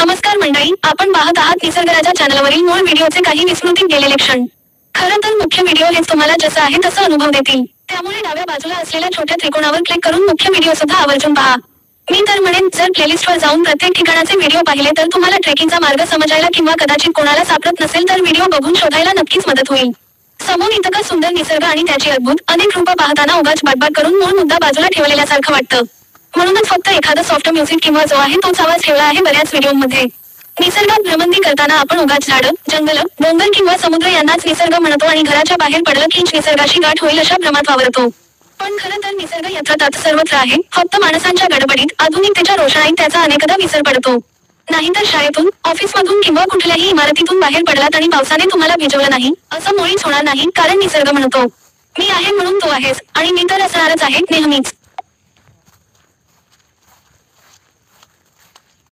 नमस्कार मंडळी, आपण पाहत आहात निसर्गराजा चॅनलवरील मूळ व्हिडिओचे काही विस्मृतीत गेलेले क्षण. खरं तर मुख्य व्हिडिओ हेच तुम्हाला जसं आहे तसं अनुभव देतील. त्यामुळे डाव्या बाजूला असलेल्या छोट्या त्रिकोणावर क्लिक करून मुख्य व्हिडिओ सुद्धा आवर्जून पहा. मी तर म्हणेन, जर प्लेलिस्टवर जाऊन प्रत्येक ठिकाणाचे व्हिडिओ पाहिले तर तुम्हाला ट्रेकिंगचा मार्ग समजायला किंवा कदाचित कोणाला सापडत नसेल तर व्हिडिओ बघून शोधायला नक्कीच मदत होईल. समोर इतका सुंदर निसर्ग आणि त्याची अद्भुत अनेक रूपं पाहताना उगाच बाटबाट करून मूळ मुद्दा बाजूला ठेवलेल्यासारखं वाटतं. म्हणूनच फक्त एखादं सॉफ्ट म्युझिक किंवा जो आहे तोच आवाज ठेवला आहे बऱ्याच व्हिडिओमध्ये. निसर्गात भ्रमंती करताना आपण उगाच झाडं, जंगल, डोंगर किंवा समुद्र यांनाच निसर्ग म्हणतो आणि घराच्या बाहेर पडलं की निसर्गाशी गाठ होईल अशा भ्रमात वावरतो. पण खरं तर निसर्ग यथातथ सर्वत्र आहे, फक्त माणसांच्या गडबडीत, आधुनिकतेच्या रोषणाईत त्याचा अनेकदा विसर पडतो. नाहीतर शाळेतून, ऑफिसमधून किंवा कुठल्याही इमारतीतून बाहेर पडलात आणि पावसाने तुम्हाला भिजवलं नाही, असं मुळीच होणार नाही, कारण निसर्ग म्हणतो, मी आहे म्हणून तू आहेस, आणि मी तर असणारच आहे, नेहमीच.